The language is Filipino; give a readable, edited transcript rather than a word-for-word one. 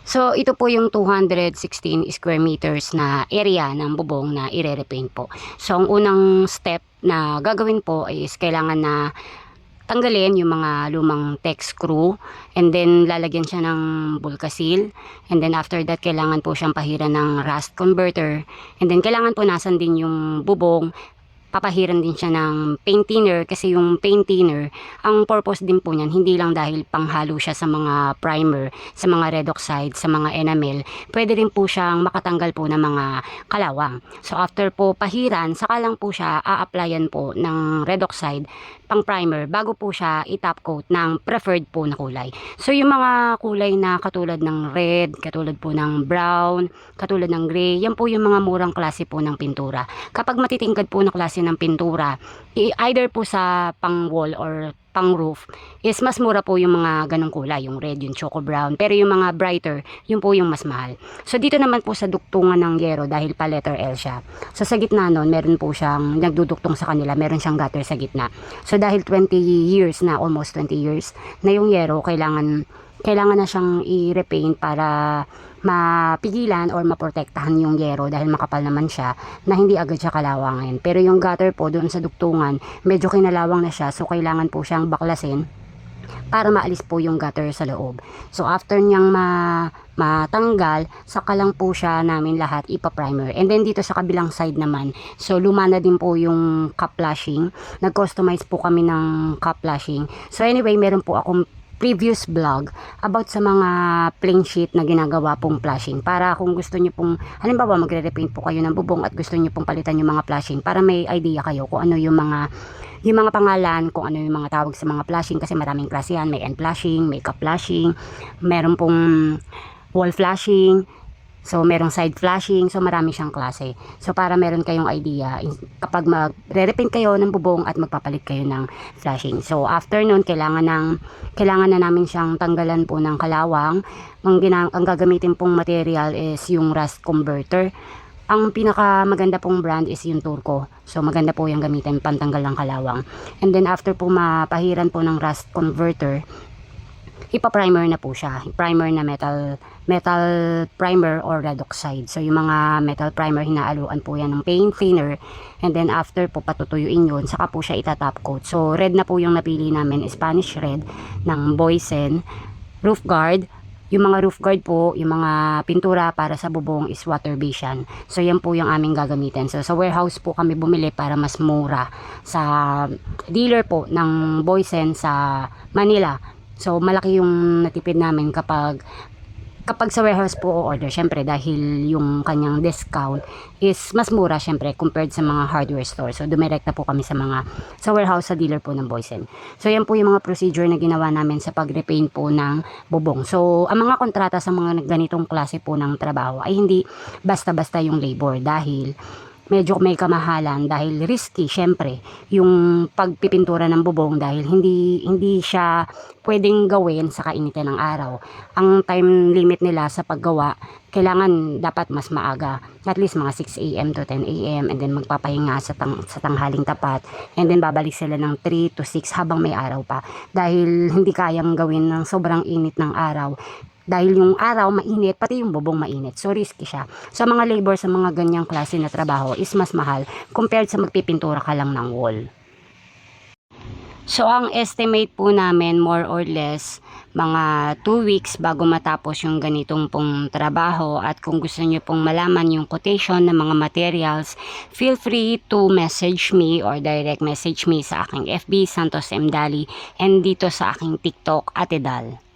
So, ito po yung 216 square meters na area ng bubong na ire-repaint po. So, ang unang step na gagawin po is kailangan na tanggalin yung mga lumang tech screw and then lalagyan siya ng bulkasil and then after that kailangan po siyang pahiran ng rust converter and then kailangan po nasan din yung bubong, papahiran din siya ng paint thinner kasi yung paint thinner, ang purpose din po niyan, hindi lang dahil panghalo siya sa mga primer, sa mga red oxide, sa mga enamel, pwede rin po siyang makatanggal po ng mga kalawang. So after po pahiran, saka lang po siya a-applyan po ng red oxide pang primer bago po siya i-top coat ng preferred po na kulay. So yung mga kulay na katulad ng red, katulad po ng brown, katulad ng gray, yan po yung mga murang klase po ng pintura. Kapag matitingkad po na klase ng pintura, either po sa pang wall or pang roof, is mas mura po yung mga ganong kulay, yung red, yung choco brown, pero yung mga brighter, yun po yung mas mahal. So dito naman po sa duktungan ng yero, dahil pa letter L siya, so sa gitna nun, meron po siyang nagduduktong sa kanila, meron siyang gutter sa gitna. So dahil 20 years na, almost 20 years na yung yero, kailangan na siyang i-repaint para mapigilan or maprotektahan yung yero dahil makapal naman siya na hindi agad siya kalawangin. Pero yung gutter po doon sa duktungan, medyo kinalawang na siya, so kailangan po siyang baklasin para maalis po yung gutter sa loob. So after niyang matanggal, saka lang po siya namin lahat ipa-primer. And then dito sa kabilang side naman, so luma na din po yung cup flashing. Nag-customize po kami ng cup flashing. So anyway, meron po akong previous vlog about sa mga plain sheet na ginagawa pong flashing, para kung gusto nyo pong, halimbawa magre-repaint po kayo ng bubong at gusto nyo pong palitan yung mga flashing, para may idea kayo kung ano yung mga pangalan, kung ano yung mga tawag sa mga flashing, kasi maraming klase yan. May end flashing, may cup flashing, meron pong wall flashing, so merong side flashing, so marami siyang klase. So para meron kayong idea kapag magre-repaint kayo ng bubong at magpapalit kayo ng flashing. So after nun, kailangan na namin siyang tanggalan po ng kalawang. Ang gagamitin pong material is yung rust converter. Ang pinaka maganda pong brand is yung Turco. So maganda po yung gamitin pantanggal ng kalawang. And then after po mapahiran po ng rust converter, ipa-primer na po siya. Primer na metal primer or red oxide. So yung mga metal primer, hinaaluan po yan ng paint thinner. And then after po patutuyuin yun, saka po siya itatop coat. So red na po yung napili namin, Spanish red ng Boysen. Roof guard. Yung mga roof guard po, yung mga pintura para sa bubong is water based yan. So yan po yung aming gagamitin. So sa warehouse po kami bumili para mas mura sa dealer po ng Boysen sa Manila. So malaki yung natipid namin kapag sa warehouse po order, syempre dahil yung kanyang discount is mas mura syempre compared sa mga hardware store. So dumirekta po kami sa warehouse, sa dealer po ng Boysen. So yan po yung mga procedure na ginawa namin sa pag-repaint po ng bubong. So ang mga kontrata sa mga ganitong klase po ng trabaho ay hindi basta-basta yung labor, dahil medyo may kamahalan, dahil risky syempre yung pagpipintura ng bubong, dahil hindi siya pwedeng gawin sa kainitan ng araw. Ang time limit nila sa paggawa, kailangan dapat mas maaga, at least mga 6 AM to 10 AM, and then magpapahinga sa tanghaling tapat, and then babalik sila ng 3 to 6 habang may araw pa, dahil hindi kayang gawin ng sobrang init ng araw. Dahil yung araw mainit, pati yung bubong mainit. So risky siya. So mga labor sa mga ganyang klase na trabaho is mas mahal compared sa magpipintura ka lang ng wall. So ang estimate po namin more or less mga 2 weeks bago matapos yung ganitong pong trabaho. At kung gusto nyo pong malaman yung quotation ng mga materials, feel free to message me or direct message me sa aking FB Santos M. Dali, and dito sa aking TikTok Ate Dal.